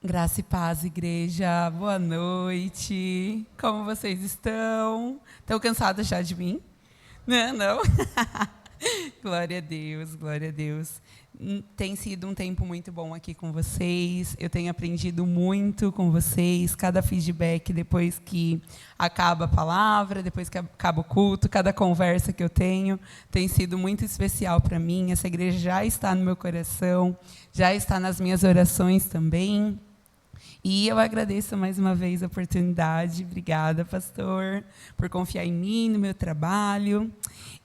Graça e paz, igreja. Boa noite. Como vocês estão? Estão cansados já de mim? Não? Glória a Deus, glória a Deus. Tem sido um tempo muito bom aqui com vocês. Eu tenho aprendido muito com vocês. Cada feedback depois que acaba a palavra, depois que acaba o culto, cada conversa que eu tenho tem sido muito especial para mim. Essa igreja já está no meu coração, já está nas minhas orações também. E eu agradeço mais uma vez a oportunidade. Obrigada, pastor, por confiar em mim, no meu trabalho.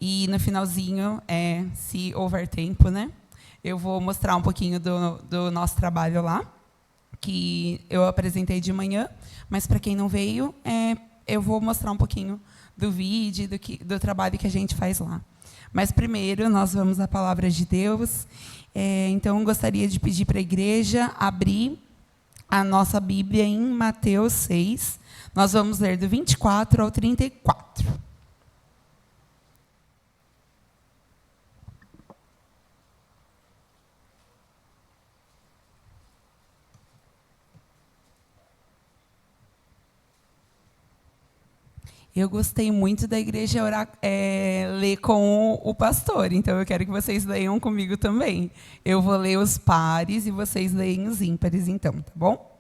E no finalzinho, se houver tempo, né, eu vou mostrar um pouquinho do nosso trabalho lá, que eu apresentei de manhã, mas para quem não veio, eu vou mostrar um pouquinho do vídeo, do trabalho que a gente faz lá. Mas primeiro, nós vamos à palavra de Deus. Então, eu gostaria de pedir para a igreja abrir a nossa Bíblia em Mateus 6. Nós vamos ler do 24 ao 34. Eu gostei muito da igreja ler com o pastor, então eu quero que vocês leiam comigo também. Eu vou ler os pares e vocês leem os ímpares, então, tá bom?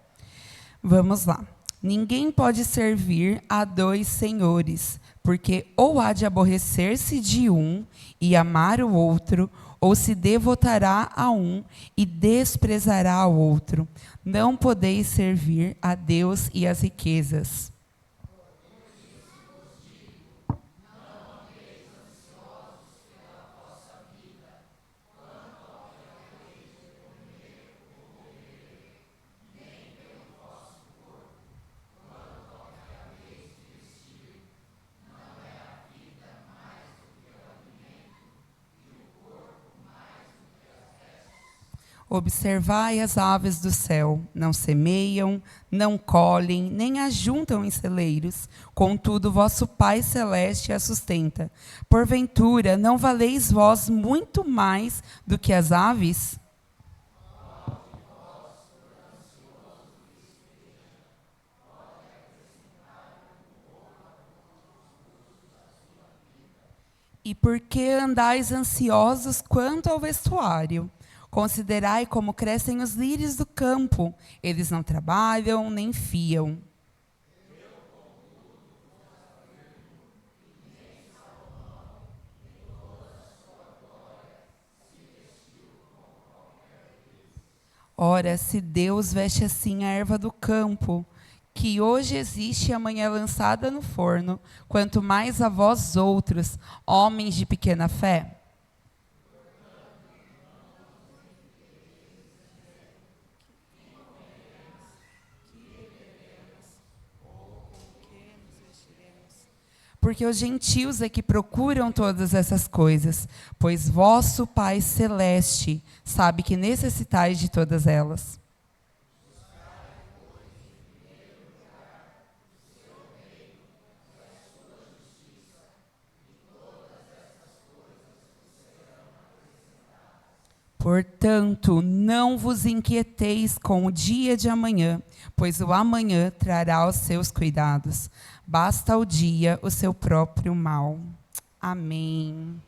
Vamos lá. Ninguém pode servir a dois senhores, porque ou há de aborrecer-se de um e amar o outro, ou se devotará a um e desprezará ao outro. Não podeis servir a Deus e às riquezas. Observai as aves do céu, não semeiam, não colhem, nem ajuntam em celeiros, contudo vosso Pai Celeste as sustenta. Porventura, não valeis vós muito mais do que as aves? E por que andais ansiosos quanto ao vestuário? Considerai como crescem os lírios do campo. Eles não trabalham, nem fiam. Ora, se Deus veste assim a erva do campo, que hoje existe e amanhã é lançada no forno, quanto mais a vós outros, homens de pequena fé? Porque os gentios é que procuram todas essas coisas, pois vosso Pai Celeste sabe que necessitais de todas elas. Portanto, não vos inquieteis com o dia de amanhã, pois o amanhã trará os seus cuidados. Basta ao dia o seu próprio mal. Amém.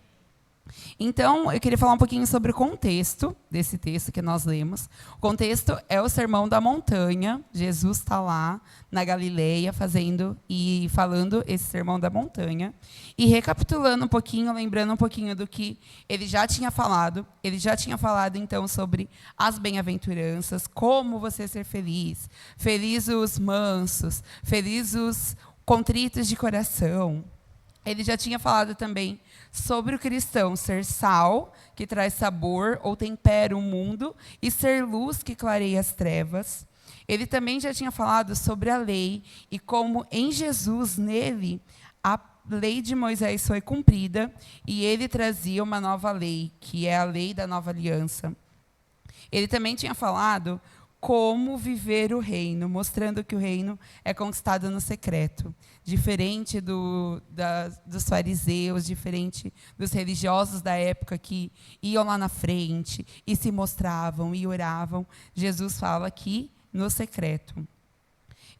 Então, eu queria falar um pouquinho sobre o contexto desse texto que nós lemos. O contexto é o Sermão da Montanha. Jesus está lá na Galileia falando esse Sermão da Montanha. E recapitulando um pouquinho, lembrando um pouquinho do que ele já tinha falado. Ele já tinha falado, então, sobre as bem-aventuranças, como você ser feliz. Felizes os mansos, felizes os contritos de coração. Ele já tinha falado também sobre o cristão ser sal, que traz sabor ou tempera o mundo, e ser luz, que clareia as trevas. Ele também já tinha falado sobre a lei e como em Jesus, nele, a lei de Moisés foi cumprida e ele trazia uma nova lei, que é a lei da nova aliança. Ele também tinha falado como viver o reino, mostrando que o reino é conquistado no secreto. Diferente dos fariseus, diferente dos religiosos da época que iam lá na frente e se mostravam e oravam. Jesus fala que no secreto.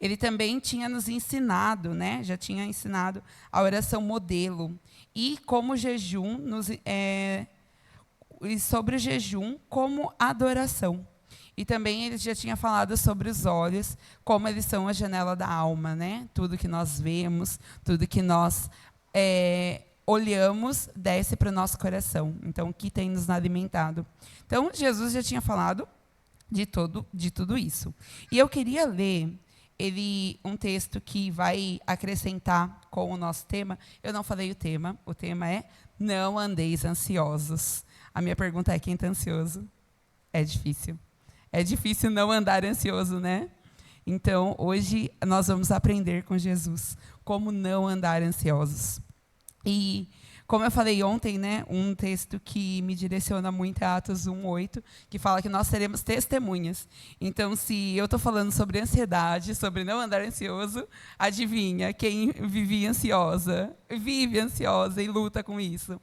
Ele também tinha nos ensinado, né? Já tinha ensinado a oração modelo. E como jejum, e sobre o jejum como adoração. E também ele já tinha falado sobre os olhos, como eles são a janela da alma, né? Tudo que nós vemos, tudo que nós olhamos, desce para o nosso coração. Então, o que tem nos alimentado? Então, Jesus já tinha falado de tudo isso. E eu queria ler um texto que vai acrescentar com o nosso tema. Eu não falei o tema é não andeis ansiosos. A minha pergunta é, quem está ansioso? É difícil. É difícil não andar ansioso, né? Então, hoje, nós vamos aprender com Jesus como não andar ansiosos. E, como eu falei ontem, né, um texto que me direciona muito é Atos 1:8, que fala que nós seremos testemunhas. Então, se eu estou falando sobre ansiedade, sobre não andar ansioso, adivinha, quem vive ansiosa e luta com isso?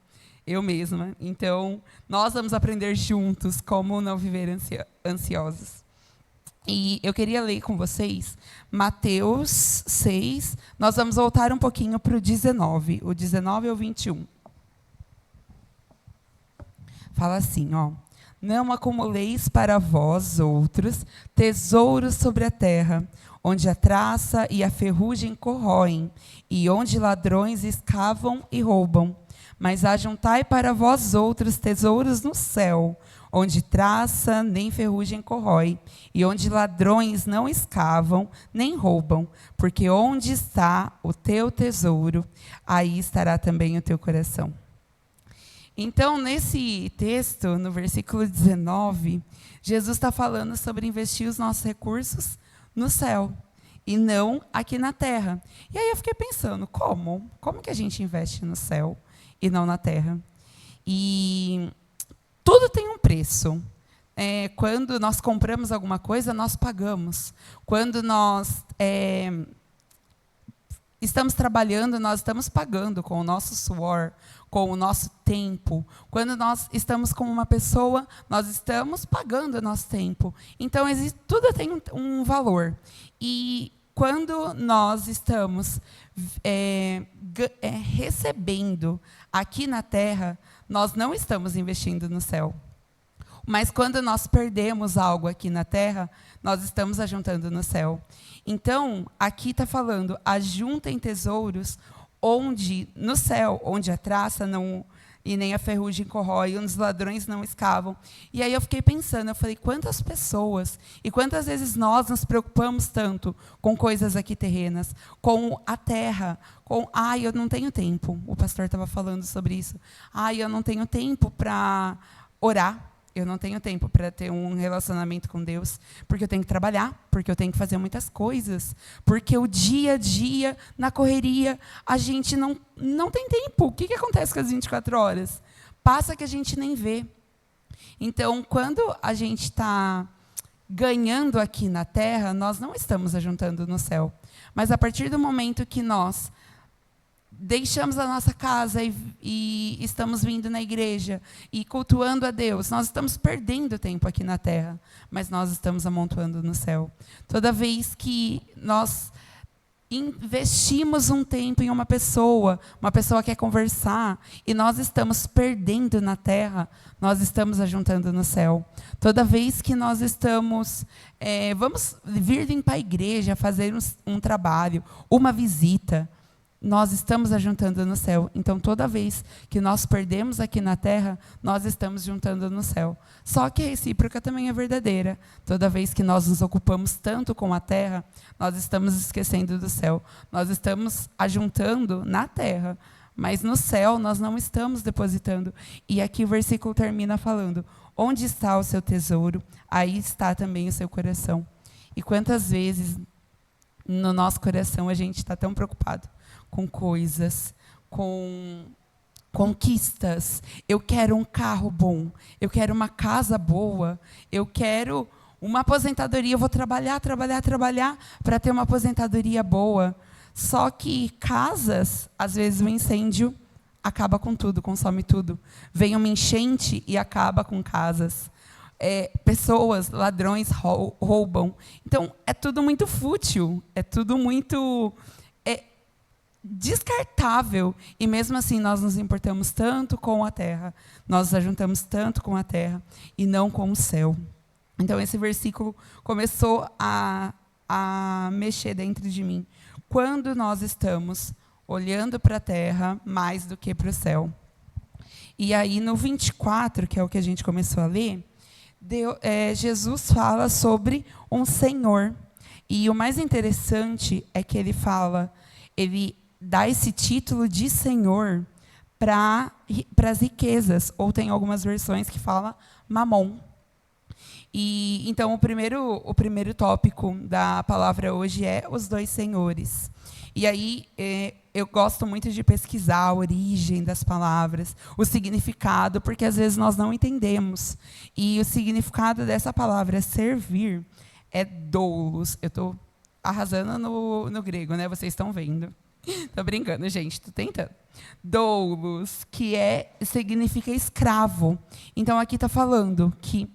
Eu mesma. Então, nós vamos aprender juntos como não viver ansiosos. E eu queria ler com vocês Mateus 6. Nós vamos voltar um pouquinho para o 19. O 19 ao 21. Fala assim, ó. Não acumuleis para vós outros tesouros sobre a terra, onde a traça e a ferrugem corroem, e onde ladrões escavam e roubam. Mas ajuntai para vós outros tesouros no céu, onde traça nem ferrugem corrói, e onde ladrões não escavam nem roubam, porque onde está o teu tesouro, aí estará também o teu coração. Então, nesse texto, no versículo 19, Jesus está falando sobre investir os nossos recursos no céu, e não aqui na terra. E aí eu fiquei pensando, como? Como que a gente investe no céu e não na terra? E tudo tem um preço. Quando nós compramos alguma coisa, nós pagamos. Quando nós estamos trabalhando, nós estamos pagando com o nosso suor, com o nosso tempo. Quando nós estamos com uma pessoa, nós estamos pagando o nosso tempo. Então, tudo tem um valor. E quando nós estamos recebendo aqui na terra, nós não estamos investindo no céu. Mas quando nós perdemos algo aqui na terra, nós estamos ajuntando no céu. Então, aqui está falando, ajuntem tesouros no céu, onde a traça e nem a ferrugem corrói, onde os ladrões não escavam. E aí eu fiquei pensando, eu falei, quantas pessoas, e quantas vezes nós nos preocupamos tanto com coisas aqui terrenas, com a terra, eu não tenho tempo. O pastor estava falando sobre isso. Eu não tenho tempo para orar. Eu não tenho tempo para ter um relacionamento com Deus, porque eu tenho que trabalhar, porque eu tenho que fazer muitas coisas, porque o dia a dia, na correria, a gente não tem tempo. O que acontece com as 24 horas? Passa que a gente nem vê. Então, quando a gente está ganhando aqui na terra, nós não estamos ajuntando no céu. Mas a partir do momento que nós deixamos a nossa casa e estamos vindo na igreja e cultuando a Deus, nós estamos perdendo tempo aqui na terra, mas nós estamos amontoando no céu. Toda vez que nós investimos um tempo em uma pessoa quer conversar, e nós estamos perdendo na terra, nós estamos ajuntando no céu. Toda vez que nós estamos, vamos vir para a igreja, fazer um trabalho, uma visita, nós estamos ajuntando no céu. Então, toda vez que nós perdemos aqui na terra, nós estamos juntando no céu. Só que a recíproca também é verdadeira. Toda vez que nós nos ocupamos tanto com a terra, nós estamos esquecendo do céu. Nós estamos ajuntando na terra, mas no céu nós não estamos depositando. E aqui o versículo termina falando, onde está o seu tesouro, aí está também o seu coração. E quantas vezes no nosso coração a gente está tão preocupado com coisas, com conquistas. Eu quero um carro bom, eu quero uma casa boa, eu quero uma aposentadoria, eu vou trabalhar para ter uma aposentadoria boa. Só que casas, às vezes o incêndio acaba com tudo, consome tudo. Vem uma enchente e acaba com casas. pessoas, ladrões roubam. Então, é tudo muito fútil, é tudo muito descartável. E mesmo assim, nós nos importamos tanto com a terra, nós nos ajuntamos tanto com a terra e não com o céu. Então, esse versículo começou a mexer dentro de mim. Quando nós estamos olhando para a terra mais do que para o céu. E aí, no 24, que é o que a gente começou a ler, Jesus fala sobre um Senhor. E o mais interessante é que ele dá esse título de Senhor para as riquezas, ou tem algumas versões que fala Mamon. E então o primeiro tópico da palavra hoje é os dois senhores. E aí eu gosto muito de pesquisar a origem das palavras, o significado, porque às vezes nós não entendemos. E o significado dessa palavra servir é doulos. Eu estou arrasando no grego, né? Vocês estão vendo. Estou brincando, gente, estou tentando. Doulos, que significa escravo. Então aqui está falando que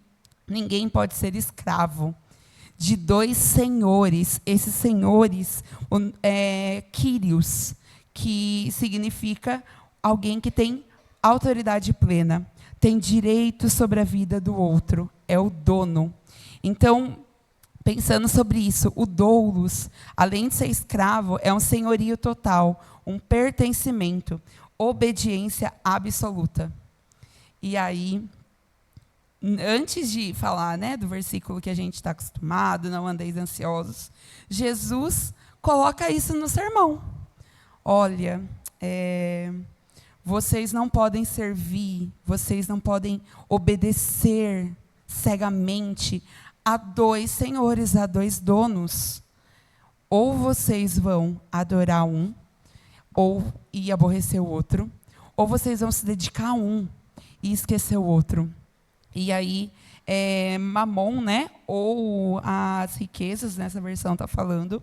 ninguém pode ser escravo de dois senhores. Esses senhores, Kyrios, que significa alguém que tem autoridade plena, tem direito sobre a vida do outro, é o dono. Então, pensando sobre isso, o doulos, além de ser escravo, é um senhorio total, um pertencimento, obediência absoluta. E aí, antes de falar, né, do versículo que a gente está acostumado, não andeis ansiosos, Jesus coloca isso no sermão. Olha, vocês não podem servir, vocês não podem obedecer cegamente a dois senhores, a dois donos. Ou vocês vão adorar um, e aborrecer o outro, ou vocês vão se dedicar a um e esquecer o outro. E aí, Mamon, né, ou as riquezas, nessa versão está falando,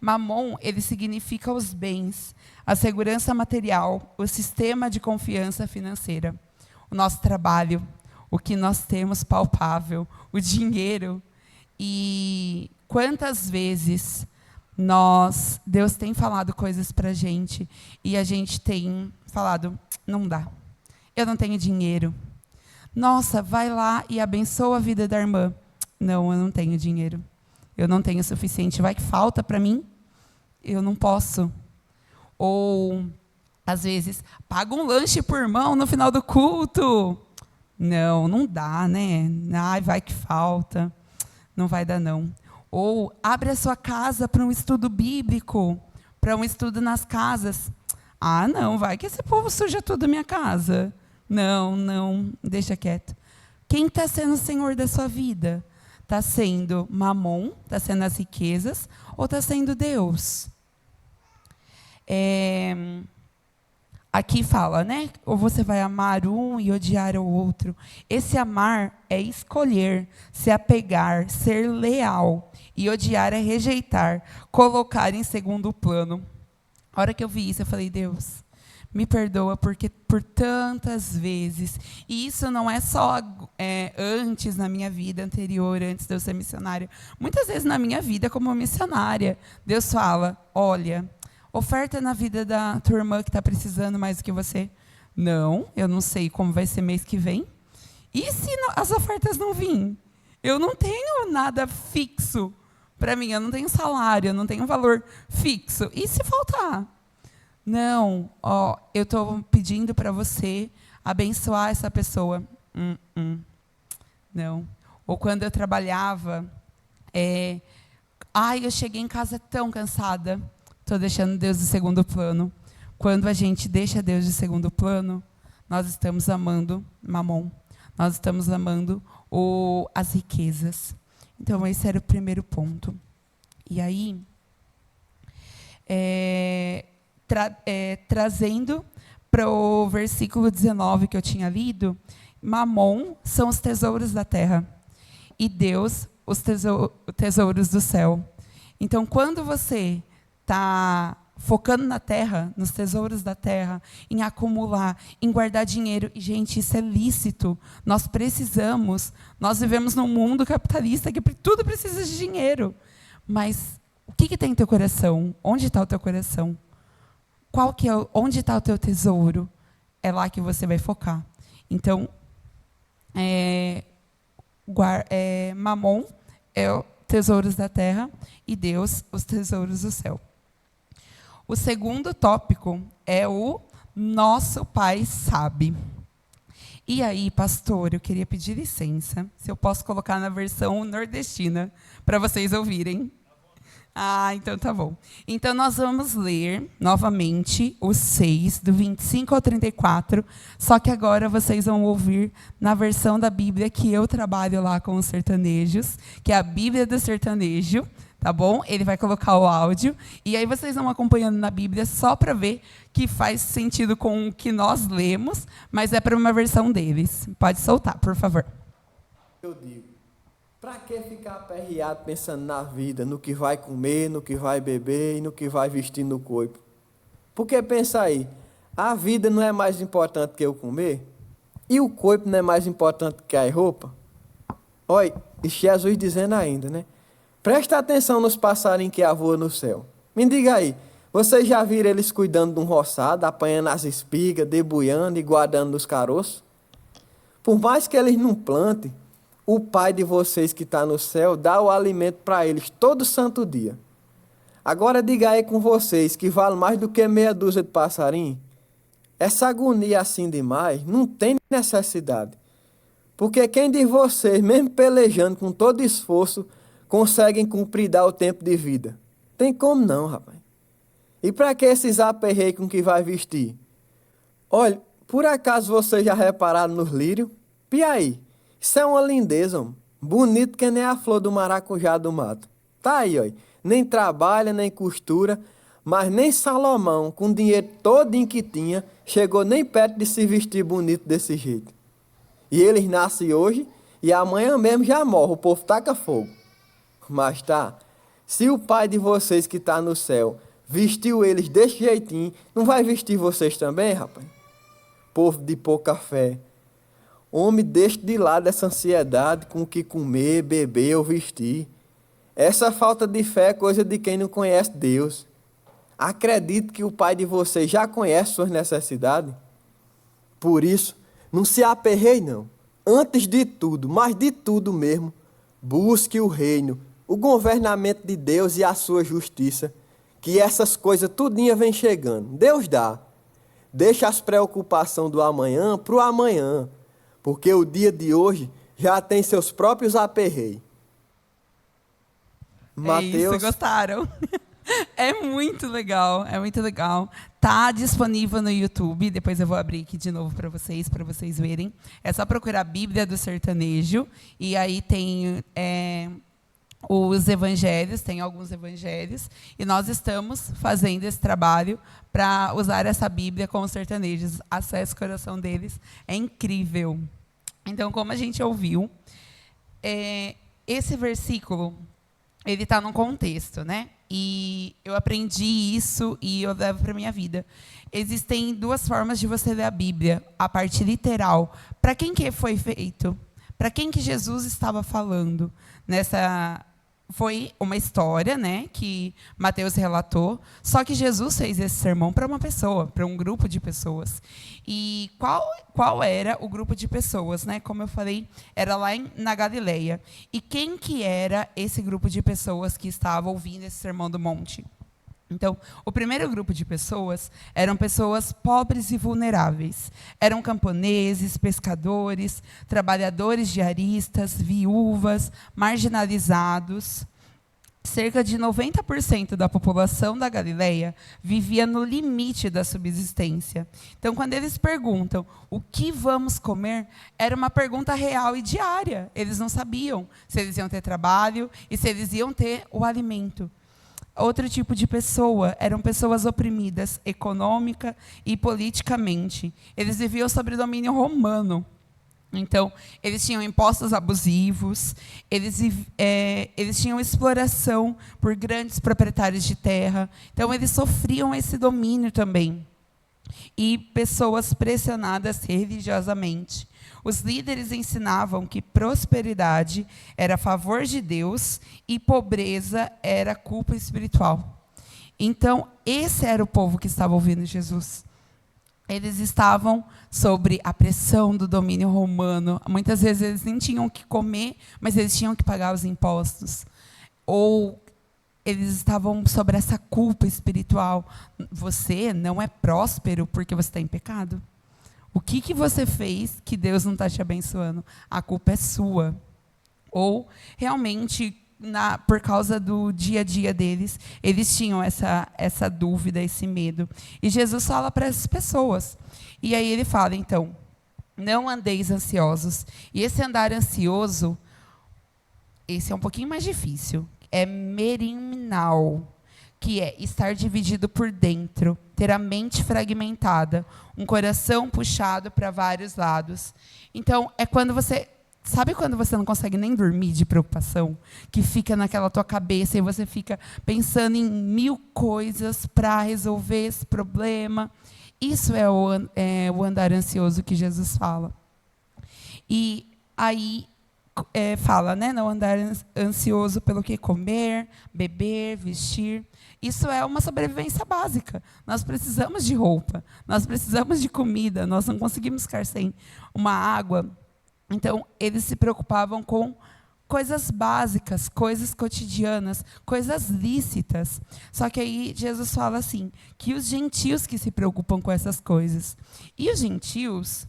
Mamon, ele significa os bens, a segurança material, o sistema de confiança financeira, o nosso trabalho, o que nós temos palpável, o dinheiro. E quantas vezes Deus tem falado coisas para a gente e a gente tem falado, não dá, eu não tenho dinheiro. Nossa, vai lá e abençoa a vida da irmã. Não, eu não tenho dinheiro. Eu não tenho o suficiente. Vai que falta para mim? Eu não posso. Ou, às vezes, paga um lanche por irmão no final do culto. Não dá, né? Ai, vai que falta. Não vai dar, não. Ou, abre a sua casa para um estudo bíblico, para um estudo nas casas. Ah, não, vai que esse povo suja tudo a minha casa. Não, deixa quieto. Quem está sendo o Senhor da sua vida? Está sendo Mamon, está sendo as riquezas, ou está sendo Deus? Aqui fala, né? Ou você vai amar um e odiar o outro. Esse amar é escolher, se apegar, ser leal. E odiar é rejeitar, colocar em segundo plano. A hora que eu vi isso, eu falei, Deus, me perdoa, porque por tantas vezes, e isso não é só antes na minha vida anterior, antes de eu ser missionária, muitas vezes na minha vida como missionária, Deus fala, olha, oferta na vida da tua irmã que está precisando mais do que você. Não, eu não sei como vai ser mês que vem. E se as ofertas não virem? Eu não tenho nada fixo para mim, eu não tenho salário, eu não tenho valor fixo. E se faltar? Não, eu estou pedindo para você abençoar essa pessoa. Não. Ou quando eu trabalhava, eu cheguei em casa tão cansada, estou deixando Deus de segundo plano. Quando a gente deixa Deus de segundo plano, nós estamos amando Mamon, nós estamos amando as riquezas. Então, esse era o primeiro ponto. E aí, trazendo para o versículo 19 que eu tinha lido, Mamon são os tesouros da terra e Deus os tesouros do céu. Então, quando você está focando na terra, nos tesouros da terra, em acumular, em guardar dinheiro. E, gente, isso é lícito. Nós vivemos num mundo capitalista que tudo precisa de dinheiro. Mas o que tem em teu coração? Onde está o teu coração? Onde está o teu tesouro? É lá que você vai focar. Então, Mamon é o tesouros da terra e Deus, os tesouros do céu. O segundo tópico é o nosso Pai sabe. E aí, pastor, eu queria pedir licença, se eu posso colocar na versão nordestina, para vocês ouvirem. Então tá bom. Então nós vamos ler novamente os 6, do 25 ao 34, só que agora vocês vão ouvir na versão da Bíblia que eu trabalho lá com os sertanejos, que é a Bíblia do sertanejo, tá bom? Ele vai colocar o áudio, e aí vocês vão acompanhando na Bíblia só para ver que faz sentido com o que nós lemos, mas é para uma versão deles. Pode soltar, por favor. Eu digo, para que ficar aperreado pensando na vida, no que vai comer, no que vai beber e no que vai vestir no corpo? Porque pensa aí, a vida não é mais importante que o comer? E o corpo não é mais importante que a roupa? Olha, e Jesus dizendo ainda, né? Presta atenção nos passarinhos que voam no céu. Me diga aí, vocês já viram eles cuidando de um roçado, apanhando as espigas, debulhando e guardando nos caroços? Por mais que eles não plantem, o Pai de vocês que está no céu dá o alimento para eles todo santo dia. Agora diga aí com vocês que vale mais do que meia dúzia de passarinhos. Essa agonia assim demais não tem necessidade. Porque quem de vocês, mesmo pelejando com todo esforço, conseguem cumprir dar o tempo de vida? Tem como não, rapaz. E para que esses aperreios com que vai vestir? Olha, por acaso vocês já repararam nos lírios? E aí? Isso é uma lindeza, homem. Bonito que nem a flor do maracujá do mato. Tá aí, ó. Nem trabalha, nem costura, mas nem Salomão, com o dinheiro todinho que tinha, chegou nem perto de se vestir bonito desse jeito. E eles nascem hoje e amanhã mesmo já morre, o povo taca fogo. Mas tá, se o Pai de vocês que está no céu vestiu eles desse jeitinho, não vai vestir vocês também, rapaz? Povo de pouca fé. Homem, deixe de lado essa ansiedade com o que comer, beber ou vestir. Essa falta de fé é coisa de quem não conhece Deus. Acredite que o Pai de vocês já conhece suas necessidades. Por isso, não se aperreie não. Antes de tudo, mas de tudo mesmo, busque o reino, o governamento de Deus e a sua justiça, que essas coisas tudinha vem chegando. Deus dá. Deixa as preocupações do amanhã para o amanhã, porque o dia de hoje já tem seus próprios aperreios. Mateus... Isso, gostaram? É muito legal, é muito legal. Tá disponível no YouTube, depois eu vou abrir aqui de novo para vocês verem. É só procurar Bíblia do Sertanejo, e aí tem os evangelhos, tem alguns evangelhos, e nós estamos fazendo esse trabalho para usar essa Bíblia com os sertanejos. Acesse o coração deles, é incrível. Então, como a gente ouviu, esse versículo, ele está num contexto, né? E eu aprendi isso e eu levo para a minha vida. Existem duas formas de você ler a Bíblia, a parte literal. Para quem que foi feito? Para quem que Jesus estava falando? Foi uma história, né, que Mateus relatou, só que Jesus fez esse sermão para uma pessoa, para um grupo de pessoas. E qual era o grupo de pessoas, né? Como eu falei, era lá na Galileia. E quem que era esse grupo de pessoas que estava ouvindo esse sermão do monte? Então, o primeiro grupo de pessoas eram pessoas pobres e vulneráveis. Eram camponeses, pescadores, trabalhadores diaristas, viúvas, marginalizados. Cerca de 90% da população da Galileia vivia no limite da subsistência. Então, quando eles perguntam o que vamos comer, era uma pergunta real e diária. Eles não sabiam se eles iam ter trabalho e se eles iam ter o alimento. Outro tipo de pessoa eram pessoas oprimidas econômica e politicamente. Eles viviam sob domínio romano. Então, eles tinham impostos abusivos, eles tinham exploração por grandes proprietários de terra. Então, eles sofriam esse domínio também. E pessoas pressionadas religiosamente. Os líderes ensinavam que prosperidade era a favor de Deus e pobreza era culpa espiritual. Então, esse era o povo que estava ouvindo Jesus. Eles estavam sobre a pressão do domínio romano. Muitas vezes eles nem tinham o que comer, mas eles tinham que pagar os impostos. Ou eles estavam sobre essa culpa espiritual. Você não é próspero porque você está em pecado. O que você fez que Deus não está te abençoando? A culpa é sua. Ou, realmente, por causa do dia a dia deles, eles tinham essa dúvida, esse medo. E Jesus fala para essas pessoas. E aí ele fala, então, não andeis ansiosos. E esse andar ansioso, esse é um pouquinho mais difícil. É meriminal, que é estar dividido por dentro, ter a mente fragmentada, um coração puxado para vários lados. Então, é quando você... Sabe quando você não consegue nem dormir de preocupação? Que fica naquela tua cabeça e você fica pensando em 1000 coisas para resolver esse problema. Isso é o andar ansioso que Jesus fala. E aí fala, né? Não andar ansioso pelo que comer, beber, vestir. Isso é uma sobrevivência básica. Nós precisamos de roupa, nós precisamos de comida, nós não conseguimos ficar sem uma água. Então, eles se preocupavam com coisas básicas, coisas cotidianas, coisas lícitas. Só que aí Jesus fala assim, que os gentios que se preocupam com essas coisas. E os gentios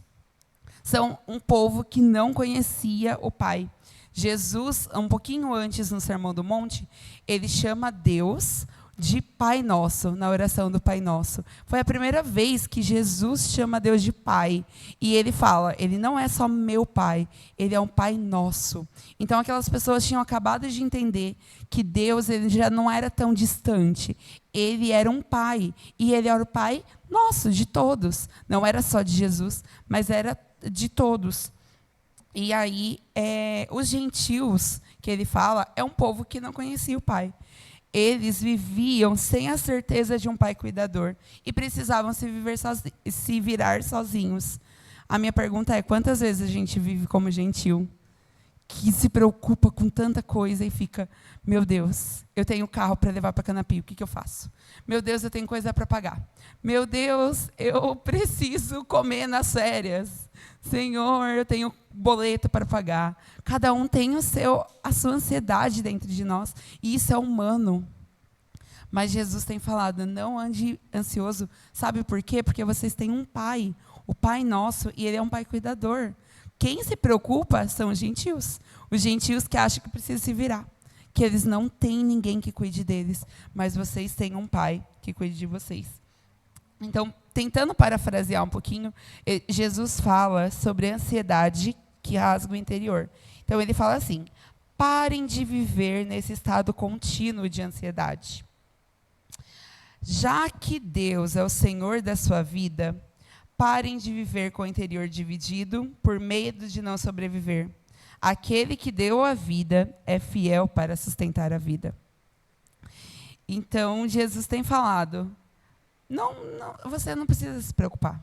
são um povo que não conhecia o Pai. Jesus, um pouquinho antes no Sermão do Monte, ele chama Deus de Pai Nosso, na oração do Pai Nosso. Foi a primeira vez que Jesus chama Deus de Pai. E ele fala, ele não é só meu Pai, ele é um Pai Nosso. Então aquelas pessoas tinham acabado de entender que Deus ele já não era tão distante. Ele era um Pai, e ele era o Pai nosso, de todos. Não era só de Jesus, mas era de todos. E aí, os gentios, que ele fala, é um povo que não conhecia o Pai. Eles viviam sem a certeza de um pai cuidador e precisavam se virar sozinhos. A minha pergunta é, quantas vezes a gente vive como gentil, que se preocupa com tanta coisa e fica, meu Deus, eu tenho carro para levar para Canapio, o que eu faço? Meu Deus, eu tenho coisa para pagar. Meu Deus, eu preciso comer nas férias. Senhor, eu tenho boleto para pagar. Cada um tem a sua ansiedade dentro de nós, e isso é humano. Mas Jesus tem falado, não ande ansioso. Sabe por quê? Porque vocês têm um Pai, o Pai Nosso, e Ele é um Pai cuidador. Quem se preocupa são os gentios. Os gentios que acham que precisam se virar, que eles não têm ninguém que cuide deles, mas vocês têm um Pai que cuide de vocês. Então, tentando parafrasear um pouquinho, Jesus fala sobre a ansiedade que rasga o interior. Então, ele fala assim, parem de viver nesse estado contínuo de ansiedade. Já que Deus é o Senhor da sua vida, parem de viver com o interior dividido por medo de não sobreviver. Aquele que deu a vida é fiel para sustentar a vida. Então, Jesus tem falado, você não precisa se preocupar.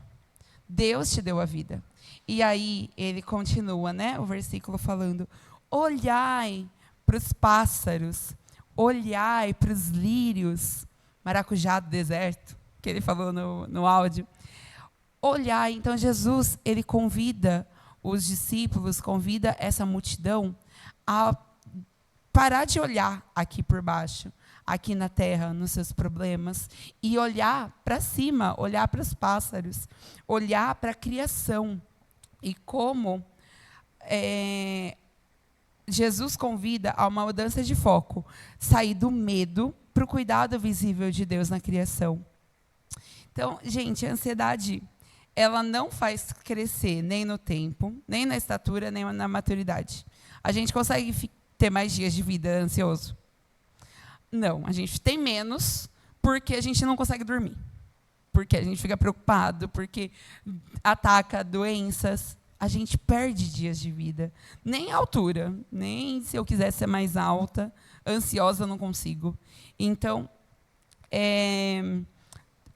Deus te deu a vida. E aí, ele continua, né, o versículo falando, olhai para os pássaros, olhai para os lírios, maracujá do deserto, que ele falou no áudio. Olhai, então Jesus, ele convida os discípulos, convida essa multidão a parar de olhar aqui por baixo, aqui na terra, nos seus problemas, e olhar para cima, olhar para os pássaros, olhar para a criação. E como Jesus convida a uma mudança de foco, sair do medo para o cuidado visível de Deus na criação. Então, gente, a ansiedade, ela não faz crescer nem no tempo, nem na estatura, nem na maturidade. A gente consegue ter mais dias de vida ansioso? Não, a gente tem menos porque a gente não consegue dormir. Porque a gente fica preocupado, porque ataca doenças. a gente perde dias de vida. Nem a altura, nem se eu quisesse ser mais alta, ansiosa eu não consigo. Então,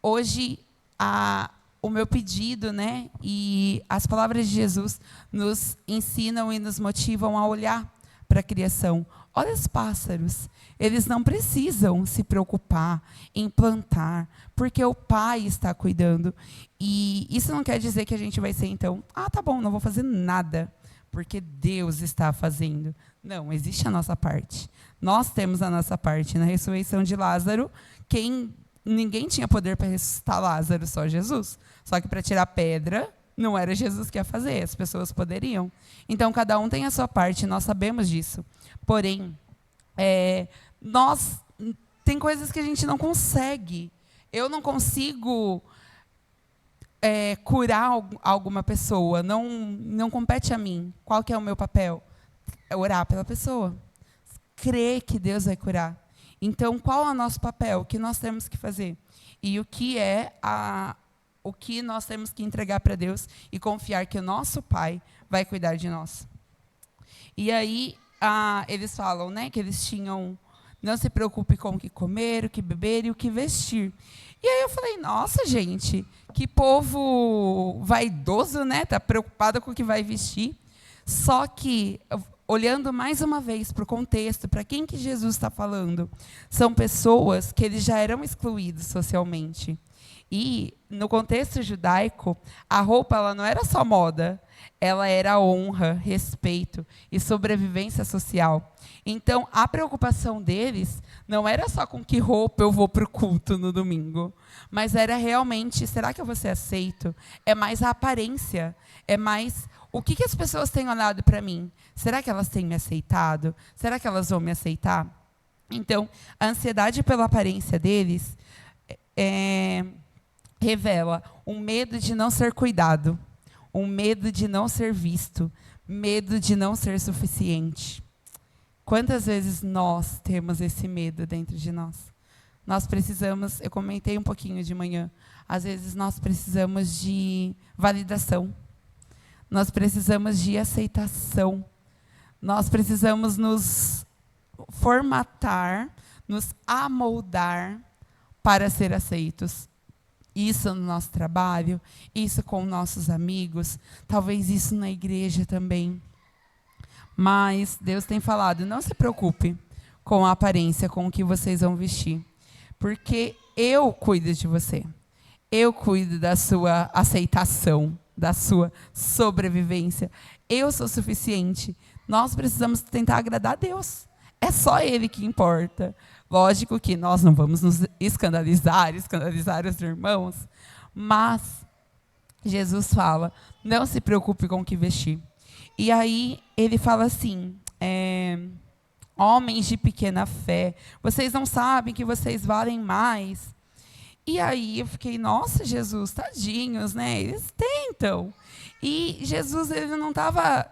hoje, o meu pedido, né, e as palavras de Jesus nos ensinam e nos motivam a olhar para a criação. Olha os pássaros, eles não precisam se preocupar em plantar, porque o Pai está cuidando. E isso não quer dizer que a gente vai ser, então, tá bom, não vou fazer nada, porque Deus está fazendo. Não, existe a nossa parte. Nós temos a nossa parte. Na ressurreição de Lázaro, ninguém tinha poder para ressuscitar Lázaro, só Jesus. Só que para tirar a pedra, não era Jesus que ia fazer, as pessoas poderiam. Então, cada um tem a sua parte, nós sabemos disso. Porém, tem coisas que a gente não consegue. Eu não consigo curar alguma pessoa, não compete a mim. Qual que é o meu papel? É orar pela pessoa. Crer que Deus vai curar. Então, qual é o nosso papel? O que nós temos que fazer? E o que nós temos que entregar para Deus e confiar que o nosso Pai vai cuidar de nós. E aí, eles falam, né, que eles tinham, não se preocupe com o que comer, o que beber e o que vestir. E aí eu falei, nossa, gente, que povo vaidoso, né? Está preocupado com o que vai vestir. Só que, olhando mais uma vez para o contexto, para quem que Jesus está falando, são pessoas que eles já eram excluídos socialmente. E, no contexto judaico, a roupa ela não era só moda, ela era honra, respeito e sobrevivência social. Então, a preocupação deles não era só com que roupa eu vou para o culto no domingo, mas era realmente, será que eu vou ser aceito? É mais a aparência, é mais o que as pessoas têm olhado para mim. Será que elas têm me aceitado? Será que elas vão me aceitar? Então, a ansiedade pela aparência deles revela um medo de não ser cuidado, um medo de não ser visto, medo de não ser suficiente. Quantas vezes nós temos esse medo dentro de nós? Nós precisamos, eu comentei um pouquinho de manhã, às vezes nós precisamos de validação, nós precisamos de aceitação, nós precisamos nos formatar, nos amoldar para ser aceitos. Isso no nosso trabalho, isso com nossos amigos, talvez isso na igreja também. Mas Deus tem falado, não se preocupe com a aparência, com o que vocês vão vestir, porque eu cuido de você. Eu cuido da sua aceitação, da sua sobrevivência. Eu sou suficiente. Nós precisamos tentar agradar a Deus. É só Ele que importa. Lógico que nós não vamos nos escandalizar os irmãos, mas Jesus fala, não se preocupe com o que vestir. E aí ele fala assim, homens de pequena fé, vocês não sabem que vocês valem mais. E aí eu fiquei, nossa, Jesus, tadinhos, né? Eles tentam. E Jesus, ele não estava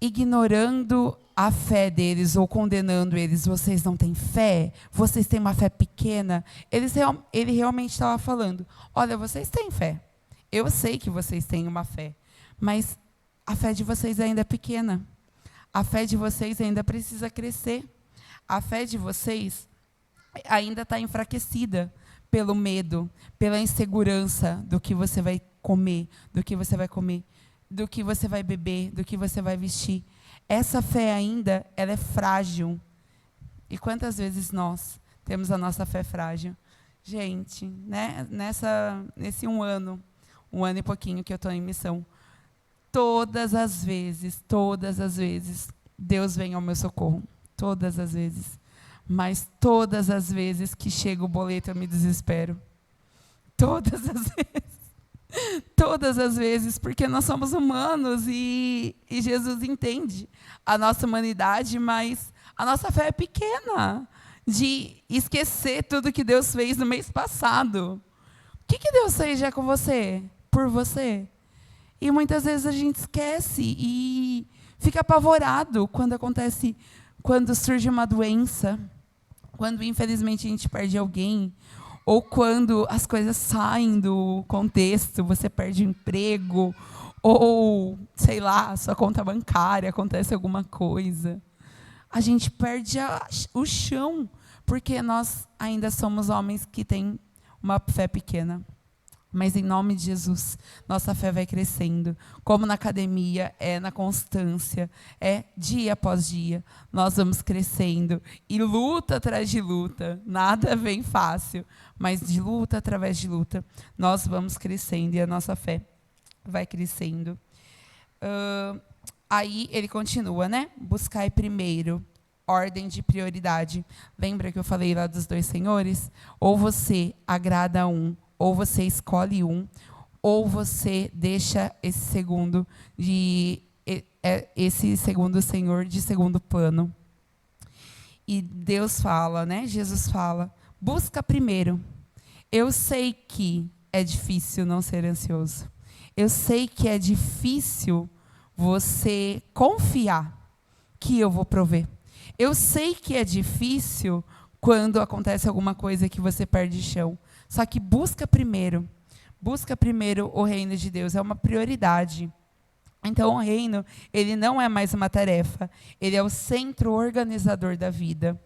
ignorando a fé deles ou condenando eles. Vocês não têm fé? Vocês têm uma fé pequena? Ele realmente estava falando, olha, vocês têm fé. Eu sei que vocês têm uma fé, mas a fé de vocês ainda é pequena. A fé de vocês ainda precisa crescer. A fé de vocês ainda está enfraquecida pelo medo, pela insegurança do que você vai comer, do que você vai comer, do que você vai beber, do que você vai vestir. Essa fé ainda, ela é frágil. E quantas vezes nós temos a nossa fé frágil? Gente, né, nesse um ano e pouquinho que eu estou em missão, todas as vezes, Deus vem ao meu socorro. Todas as vezes. Mas todas as vezes que chega o boleto, eu me desespero. Todas as vezes. Todas as vezes, porque nós somos humanos e Jesus entende a nossa humanidade, mas a nossa fé é pequena, de esquecer tudo que Deus fez no mês passado. O que Deus fez já com você? Por você? E muitas vezes a gente esquece e fica apavorado quando surge uma doença, quando infelizmente a gente perde alguém, ou quando as coisas saem do contexto, você perde o emprego, ou, sei lá, sua conta bancária, acontece alguma coisa. A gente perde o chão, porque nós ainda somos homens que têm uma fé pequena. Mas em nome de Jesus, nossa fé vai crescendo. Como na academia, é na constância, é dia após dia. Nós vamos crescendo. E luta atrás de luta. Nada vem fácil. Mas de luta através de luta, nós vamos crescendo. E a nossa fé vai crescendo. Aí ele continua, né? Buscai primeiro, ordem de prioridade. Lembra que eu falei lá dos 2 senhores? Ou você agrada a um, ou você escolhe um, ou você deixa esse segundo senhor de segundo plano. E Deus fala, né? Jesus fala, busca primeiro. Eu sei que é difícil não ser ansioso. Eu sei que é difícil você confiar que eu vou prover. Eu sei que é difícil quando acontece alguma coisa que você perde chão. Só que busca primeiro o reino de Deus, é uma prioridade. Então o reino, ele não é mais uma tarefa, ele é o centro organizador da vida.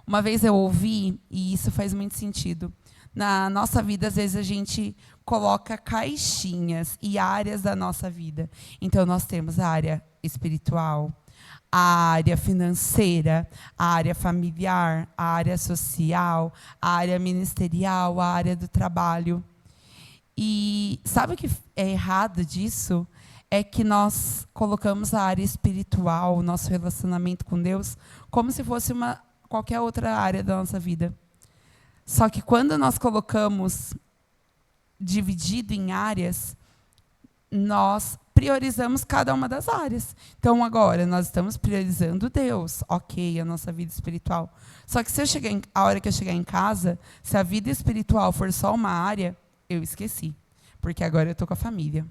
Uma vez eu ouvi, e isso faz muito sentido, na nossa vida, às vezes a gente coloca caixinhas e áreas da nossa vida. Então nós temos a área espiritual, a área financeira, a área familiar, a área social, a área ministerial, a área do trabalho. E sabe o que é errado disso? É que nós colocamos a área espiritual, o nosso relacionamento com Deus, como se fosse qualquer outra área da nossa vida. Só que quando nós colocamos dividido em áreas, nós priorizamos cada uma das áreas. Então, agora, nós estamos priorizando Deus, ok, a nossa vida espiritual. Só que se a hora que eu chegar em casa, se a vida espiritual for só uma área, eu esqueci. Porque agora eu estou com a família.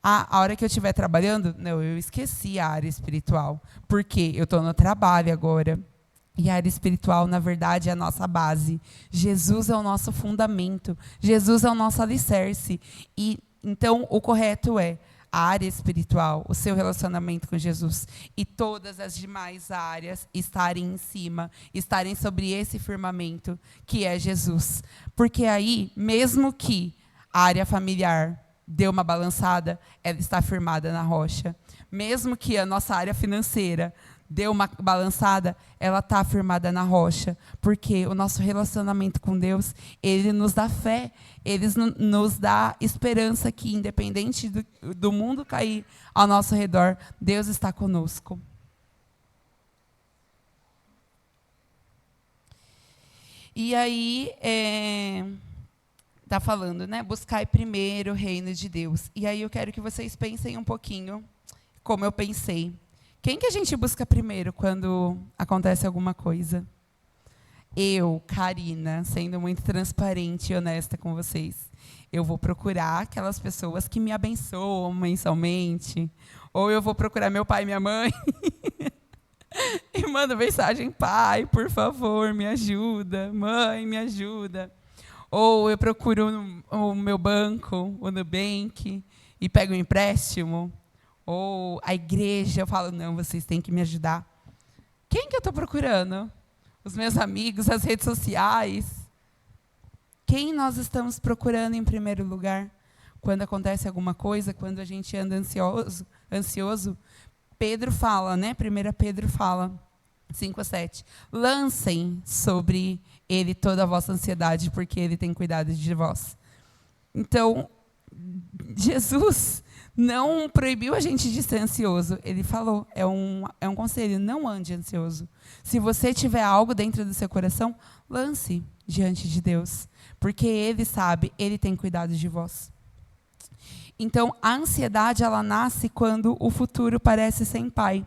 A hora que eu estiver trabalhando, não, eu esqueci a área espiritual. Porque eu estou no trabalho agora. E a área espiritual, na verdade, é a nossa base. Jesus é o nosso fundamento. Jesus é o nosso alicerce. E então, o correto é a área espiritual, o seu relacionamento com Jesus, e todas as demais áreas estarem em cima, estarem sobre esse firmamento que é Jesus. Porque aí, mesmo que a área familiar dê uma balançada, ela está firmada na rocha. Mesmo que a nossa área financeira deu uma balançada, ela está firmada na rocha, porque o nosso relacionamento com Deus, ele nos dá fé, ele nos dá esperança que, independente do mundo cair ao nosso redor, Deus está conosco. E aí, está falando, né? Buscai primeiro o reino de Deus. E aí eu quero que vocês pensem um pouquinho, como eu pensei. Quem que a gente busca primeiro quando acontece alguma coisa? Eu, Karina, sendo muito transparente e honesta com vocês, eu vou procurar aquelas pessoas que me abençoam mensalmente, ou eu vou procurar meu pai e minha mãe e mando mensagem: pai, por favor, me ajuda, mãe, me ajuda. Ou eu procuro o meu banco, o Nubank, e pego um empréstimo. Ou a igreja, eu falo: não, vocês têm que me ajudar. Quem que eu estou procurando? Os meus amigos, as redes sociais? Quem nós estamos procurando em primeiro lugar? Quando acontece alguma coisa, quando a gente anda ansioso, Pedro fala, né? 1 Pedro fala, 5:7. Lancem sobre ele toda a vossa ansiedade, porque ele tem cuidado de vós. Então, Jesus não proibiu a gente de ser ansioso. Ele falou, é um conselho: não ande ansioso. Se você tiver algo dentro do seu coração, lance diante de Deus, porque Ele sabe, Ele tem cuidado de vós. Então, a ansiedade, ela nasce quando o futuro parece sem pai,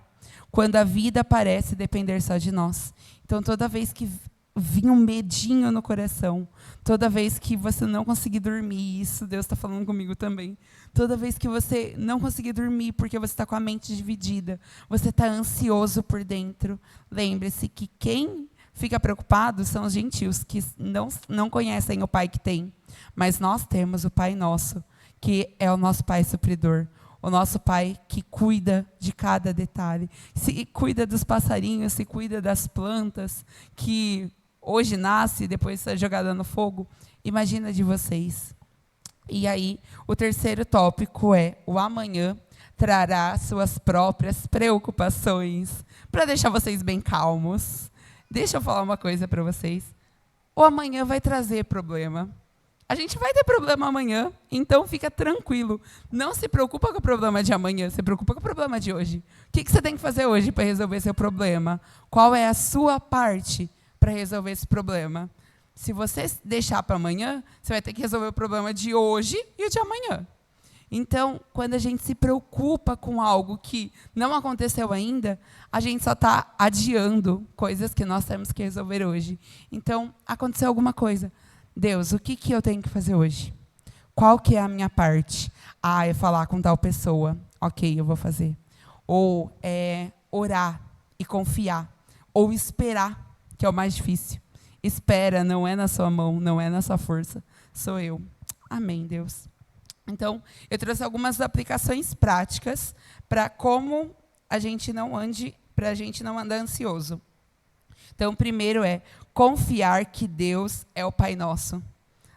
quando a vida parece depender só de nós. Então, toda vez que vinha um medinho no coração, toda vez que você não conseguir dormir, isso Deus está falando comigo também, toda vez que você não conseguir dormir porque você está com a mente dividida, você está ansioso por dentro, lembre-se que quem fica preocupado são os gentios, que não conhecem o Pai que tem. Mas nós temos o Pai nosso, que é o nosso Pai supridor. O nosso Pai que cuida de cada detalhe. Se cuida dos passarinhos, se cuida das plantas, que hoje nasce e depois é jogada no fogo. Imagina de vocês. E aí, o terceiro tópico é: o amanhã trará suas próprias preocupações. Para deixar vocês bem calmos, deixa eu falar uma coisa para vocês. O amanhã vai trazer problema. A gente vai ter problema amanhã, então fica tranquilo. Não se preocupa com o problema de amanhã, se preocupa com o problema de hoje. O que você tem que fazer hoje para resolver seu problema? Qual é a sua parte para resolver esse problema? Se você deixar para amanhã, você vai ter que resolver o problema de hoje e o de amanhã. Então, quando a gente se preocupa com algo que não aconteceu ainda, a gente só está adiando coisas que nós temos que resolver hoje. Então, aconteceu alguma coisa. Deus, o que eu tenho que fazer hoje? Qual que é a minha parte? É falar com tal pessoa. Ok, eu vou fazer. Ou é orar e confiar. Ou esperar, que é o mais difícil. Espera, não é na sua mão, não é na sua força. Sou eu. Amém, Deus. Então, eu trouxe algumas aplicações práticas para como a gente não ande, para a gente não andar ansioso. Então, primeiro é confiar que Deus é o Pai nosso.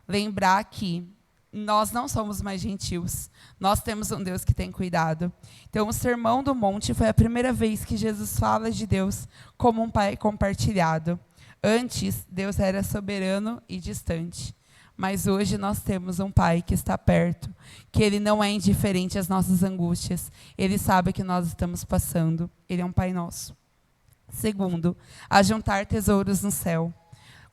Lembrar que nós não somos mais gentios. Nós temos um Deus que tem cuidado. Então, o Sermão do Monte foi a primeira vez que Jesus fala de Deus como um Pai compartilhado. Antes, Deus era soberano e distante. Mas hoje nós temos um Pai que está perto, que Ele não é indiferente às nossas angústias. Ele sabe o que nós estamos passando. Ele é um Pai nosso. Segundo, ajuntar tesouros no céu.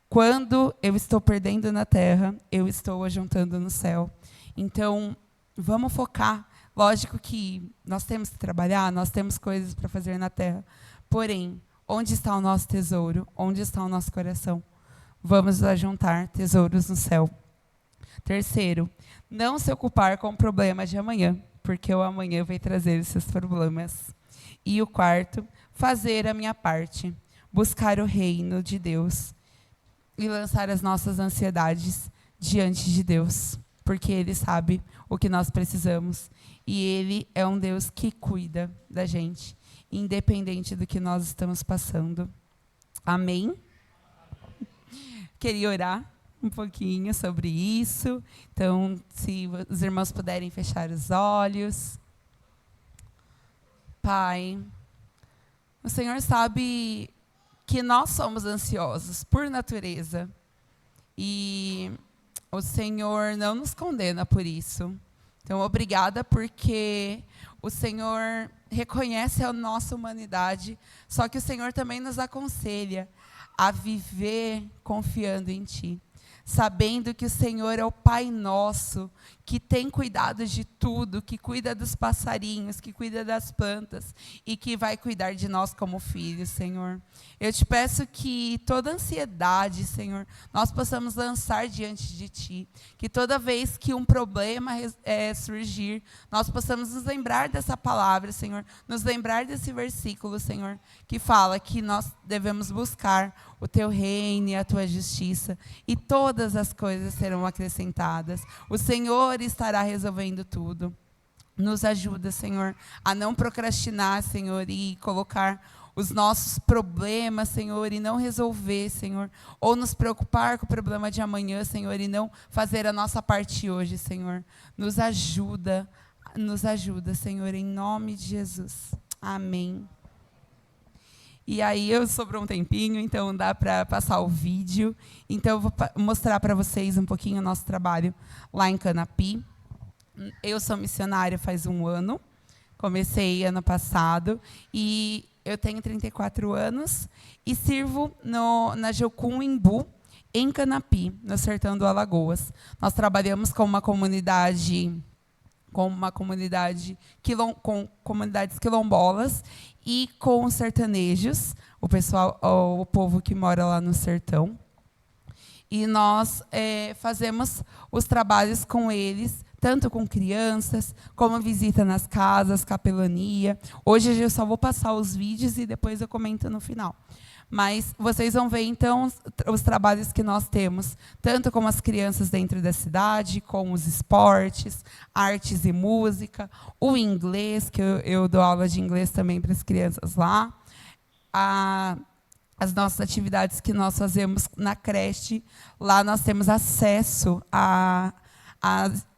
Quando eu estou perdendo na terra, eu estou ajuntando no céu. Então, vamos focar. Lógico que nós temos que trabalhar, nós temos coisas para fazer na terra. Porém, onde está o nosso tesouro? Onde está o nosso coração? Vamos ajuntar tesouros no céu. Terceiro, não se ocupar com o problema de amanhã, porque o amanhã vai trazer os seus problemas. E o quarto, fazer a minha parte, buscar o reino de Deus e lançar as nossas ansiedades diante de Deus, porque Ele sabe o que nós precisamos e Ele é um Deus que cuida da gente, independente do que nós estamos passando. Amém? Queria orar um pouquinho sobre isso, então, se os irmãos puderem fechar os olhos. Pai, o Senhor sabe que nós somos ansiosos por natureza e o Senhor não nos condena por isso. Então, obrigada porque o Senhor reconhece a nossa humanidade, só que o Senhor também nos aconselha a viver confiando em Ti, sabendo que o Senhor é o Pai nosso, que tem cuidado de tudo, que cuida dos passarinhos, que cuida das plantas e que vai cuidar de nós como filhos, Senhor. Eu te peço que toda ansiedade, Senhor, nós possamos lançar diante de Ti, que toda vez que um problema surgir, nós possamos nos lembrar dessa palavra, Senhor, nos lembrar desse versículo, Senhor, que fala que nós devemos buscar o Teu reino e a Tua justiça, e todas as coisas serão acrescentadas. O Senhor estará resolvendo tudo. Nos ajuda, Senhor, a não procrastinar, Senhor, e colocar os nossos problemas, Senhor, e não resolver, Senhor, ou nos preocupar com o problema de amanhã, Senhor, e não fazer a nossa parte hoje, Senhor. Nos ajuda, Senhor, em nome de Jesus. Amém. E aí sobrou um tempinho, então dá para passar o vídeo. Então eu vou mostrar para vocês um pouquinho o nosso trabalho lá em Canapi. Eu sou missionária faz 1 ano, comecei ano passado, e eu tenho 34 anos e sirvo na Jocum Imbu, em Canapi, no sertão do Alagoas. Nós trabalhamos com comunidades quilombolas e com sertanejos, o povo que mora lá no sertão. E nós fazemos os trabalhos com eles tanto com crianças, como visita nas casas, capelania. Hoje eu só vou passar os vídeos e depois eu comento no final. Mas vocês vão ver, então, os trabalhos que nós temos, tanto com as crianças dentro da cidade, com os esportes, artes e música, o inglês, que eu dou aula de inglês também para as crianças lá, as nossas atividades que nós fazemos na creche. Lá nós temos acesso à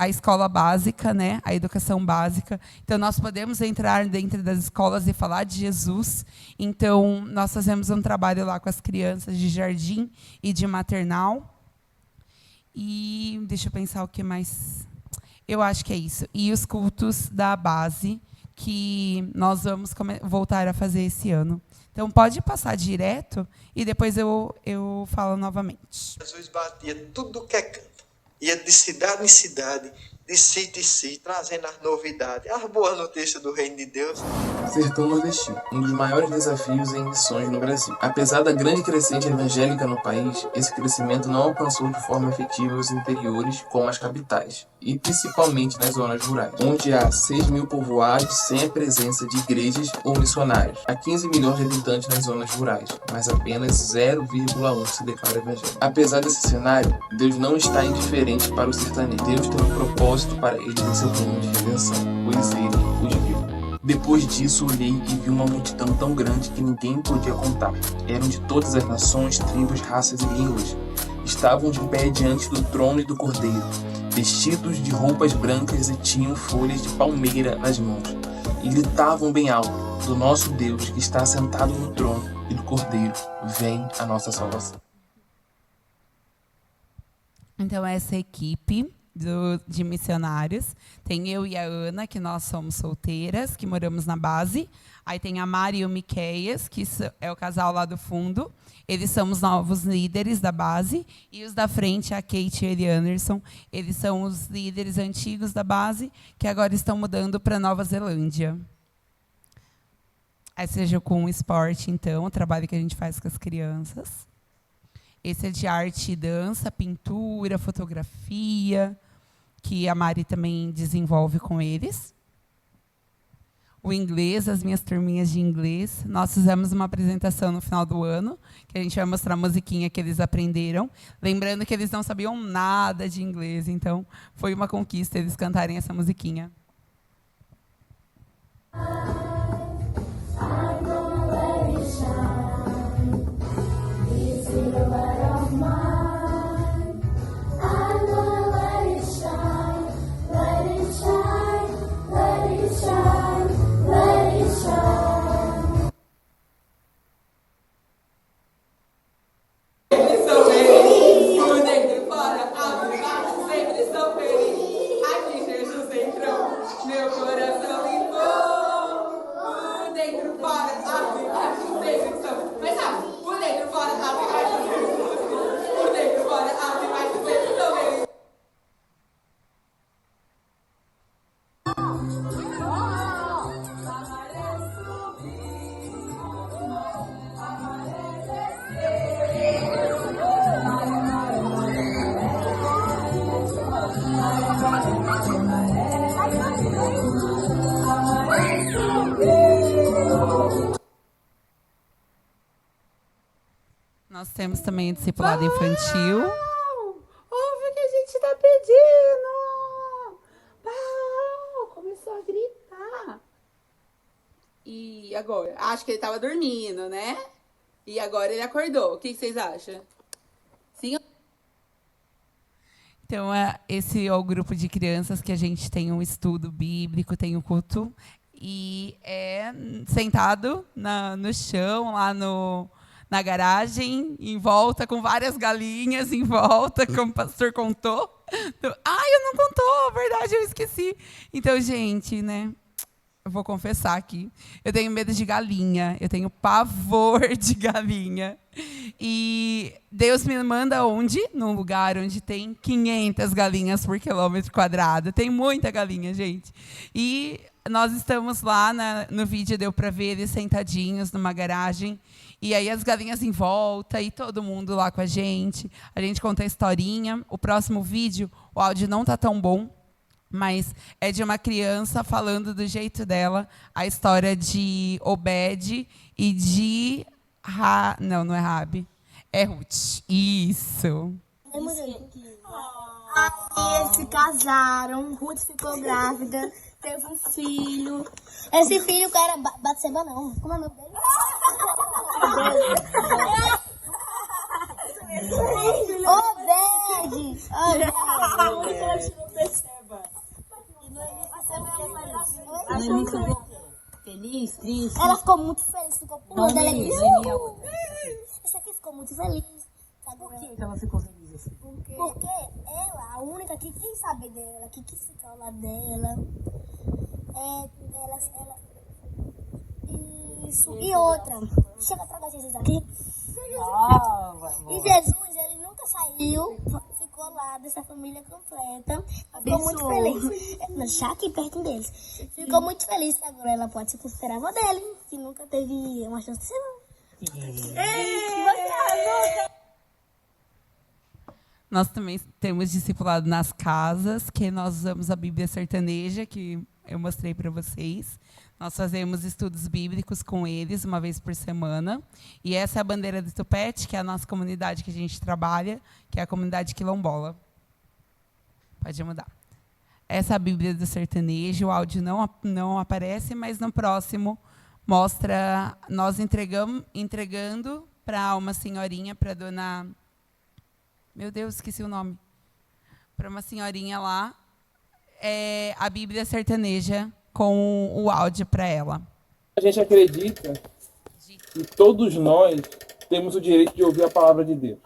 escola básica, né? A educação básica. Então, nós podemos entrar dentro das escolas e falar de Jesus. Então, nós fazemos um trabalho lá com as crianças de jardim e de maternal. E deixa eu pensar o que mais. Eu acho que é isso. E os cultos da base, que nós vamos voltar a fazer esse ano. Então, pode passar direto e depois eu falo novamente. Jesus batia tudo que é canto. Ia de cidade em cidade, de sítio em sítio, trazendo as novidades, as boas notícias do reino de Deus. Sertão Nordestino, um dos maiores desafios em missões no Brasil. Apesar da grande crescente evangélica no país, esse crescimento não alcançou de forma efetiva os interiores como as capitais, e principalmente nas zonas rurais, onde há 6 mil povoados sem a presença de igrejas ou missionários. Há 15 milhões de habitantes nas zonas rurais, mas apenas 0,1 se declara evangélico. Apesar desse cenário, Deus não está indiferente para o sertanejo. Deus tem um propósito para eles em seu plano de redenção, pois Ele os viu. Depois disso, olhei e vi uma multidão tão grande que ninguém podia contar. Eram de todas as nações, tribos, raças e línguas. Estavam de pé diante do trono e do Cordeiro, vestidos de roupas brancas e tinham folhas de palmeira nas mãos. E gritavam bem alto: do nosso Deus que está sentado no trono e do Cordeiro, vem a nossa salvação. Então, essa equipe de missionários, tem eu e a Ana, que nós somos solteiras, que moramos na base. Aí tem a Mari e o Miqueias, que é o casal lá do fundo. Eles são os novos líderes da base. E os da frente, a Kate e ele Anderson, eles são os líderes antigos da base, que agora estão mudando para Nova Zelândia. Aí seja com o esporte, então, o trabalho que a gente faz com as crianças. Esse é de arte e dança, pintura, fotografia, que a Mari também desenvolve com eles. O inglês, as minhas turminhas de inglês. Nós fizemos uma apresentação no final do ano, que a gente vai mostrar a musiquinha que eles aprenderam. Lembrando que eles não sabiam nada de inglês, então foi uma conquista eles cantarem essa musiquinha. Nós temos também o discipulado infantil. Ouve o que a gente está pedindo! Pau! Começou a gritar. E agora? Acho que ele estava dormindo, né? E agora ele acordou. O que vocês acham? Sim? Então, esse é o grupo de crianças que a gente tem um estudo bíblico, tem um culto. E é sentado no chão, lá na garagem, em volta, com várias galinhas em volta, como o pastor contou. Então, eu não contou, verdade, eu esqueci. Então, gente, né, eu vou confessar aqui, eu tenho medo de galinha, eu tenho pavor de galinha. E Deus me manda onde? Num lugar onde tem 500 galinhas por quilômetro quadrado. Tem muita galinha, gente. E nós estamos lá, no vídeo deu para ver eles sentadinhos numa garagem. E aí as galinhas em volta e todo mundo lá com a gente. A gente conta a historinha. O próximo vídeo, o áudio não está tão bom, mas é de uma criança falando do jeito dela a história de Obed e de... Não é Rabi. É Ruth. Isso. Aí eles se casaram, Ruth ficou grávida, teve um filho. Esse filho que era Batseba, não. Como é o nome dele? Obed! Feliz, triste. Ela ficou muito feliz, ficou pulando. Ela disse, essa aqui ficou muito feliz. Sabe por quê? Ela ficou feliz assim. Porque ela, a única que quis saber dela, que quis ficar ao lado dela, isso. E outra, chega pra dar Jesus aqui. E Jesus, ele nunca saiu, ficou lá dessa família completa. Ficou muito feliz. Já aqui perto deles. Ficou muito feliz que agora ela pode se considerar avó dele, que nunca teve uma chance de ser não. Nós também temos discipulado nas casas, que nós usamos a Bíblia sertaneja, que eu mostrei para vocês. Nós fazemos estudos bíblicos com eles uma vez por semana. E essa é a bandeira do Tupete, que é a nossa comunidade que a gente trabalha, que é a comunidade quilombola. Pode mudar. Essa é a Bíblia do sertanejo. O áudio não aparece, mas no próximo mostra nós entregando para uma senhorinha, para a dona... Meu Deus, esqueci o nome. Para uma senhorinha lá, a Bíblia sertaneja com o áudio para ela. A gente acredita que todos nós temos o direito de ouvir a palavra de Deus.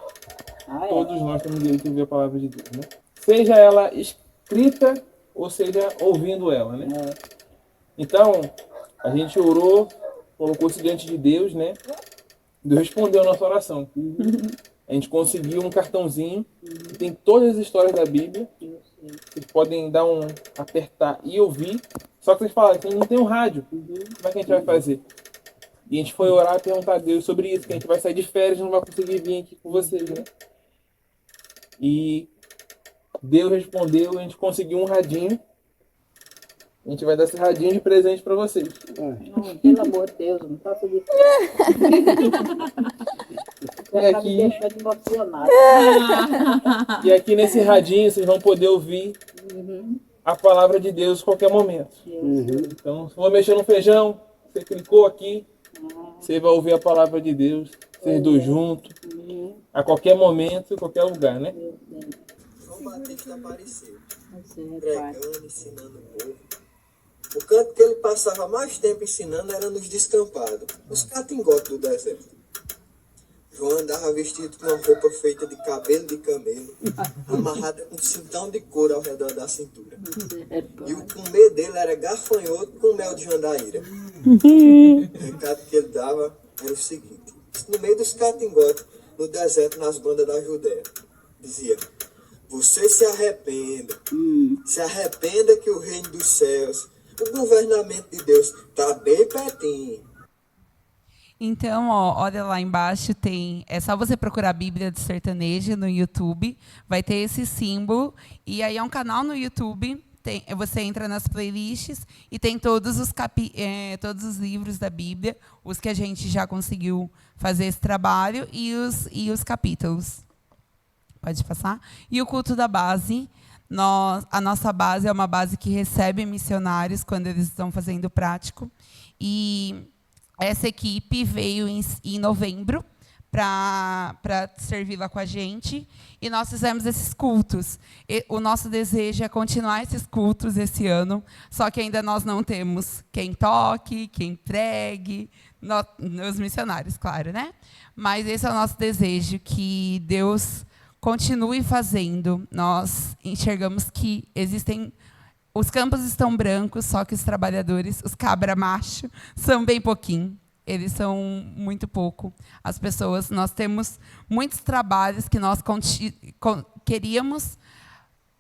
Todos nós temos o direito de ouvir a palavra de Deus, né? Seja ela escrita ou seja ouvindo ela, né? Então, a gente orou, colocou isso diante de Deus, né? Deus respondeu a nossa oração. A gente conseguiu um cartãozinho que tem todas as histórias da Bíblia. Vocês podem apertar e ouvir. Só que vocês falaram que não tem um rádio. Como é que a gente vai fazer? E a gente foi orar e perguntar a Deus sobre isso, que a gente vai sair de férias e não vai conseguir vir aqui com vocês, né? E Deus respondeu, a gente conseguiu um radinho. A gente vai dar esse radinho de presente para vocês. Não, pelo amor de Deus, não faça isso. E aqui nesse radinho vocês vão poder ouvir a palavra de Deus a qualquer momento. Então, se for mexer no feijão, você clicou aqui, você vai ouvir a palavra de Deus, vocês dois juntos, a qualquer momento, em qualquer lugar, né? João Batista apareceu, pregando, ensinando o povo. O canto que ele passava mais tempo ensinando era nos descampados, nos catingotes do deserto. João andava vestido com uma roupa feita de cabelo de camelo, amarrada com um cintão de couro ao redor da cintura. E o comer dele era gafanhoto com mel de jandaíra. O recado que ele dava era o seguinte: no meio dos catingotes, no deserto, nas bandas da Judéia, dizia: você se arrependa que o reino dos céus, o governamento de Deus está bem pertinho. Então, olha lá embaixo, é só você procurar a Bíblia do Sertanejo no YouTube, vai ter esse símbolo, e aí é um canal no YouTube, você entra nas playlists e tem todos os livros da Bíblia, os que a gente já conseguiu fazer esse trabalho, e os capítulos. Pode passar? E o culto da base. A nossa base é uma base que recebe missionários quando eles estão fazendo prático. E essa equipe veio em novembro para servir lá com a gente. E nós fizemos esses cultos. O nosso desejo é continuar esses cultos esse ano, só que ainda nós não temos quem toque, quem pregue, os missionários, claro, né? Mas esse é o nosso desejo, que Deus continue fazendo. Nós enxergamos que os campos estão brancos, só que os trabalhadores, os cabra macho, são bem pouquinho. Eles são muito pouco. As pessoas, nós temos muitos trabalhos que nós queríamos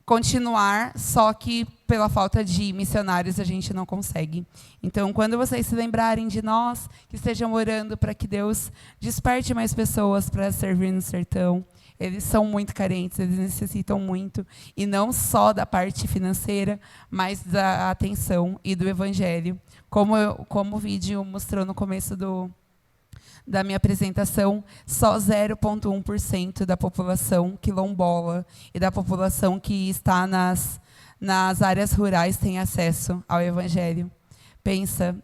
continuar, só que pela falta de missionários a gente não consegue. Então, quando vocês se lembrarem de nós, que estejam orando para que Deus desperte mais pessoas para servir no sertão. Eles são muito carentes, eles necessitam muito, e não só da parte financeira, mas da atenção e do evangelho. Como o vídeo mostrou no começo da minha apresentação, só 0,1% da população quilombola e da população que está nas áreas rurais tem acesso ao evangelho. Pensa,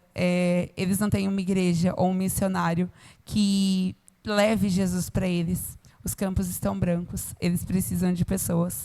eles não têm uma igreja ou um missionário que leve Jesus para eles. Os campos estão brancos, eles precisam de pessoas.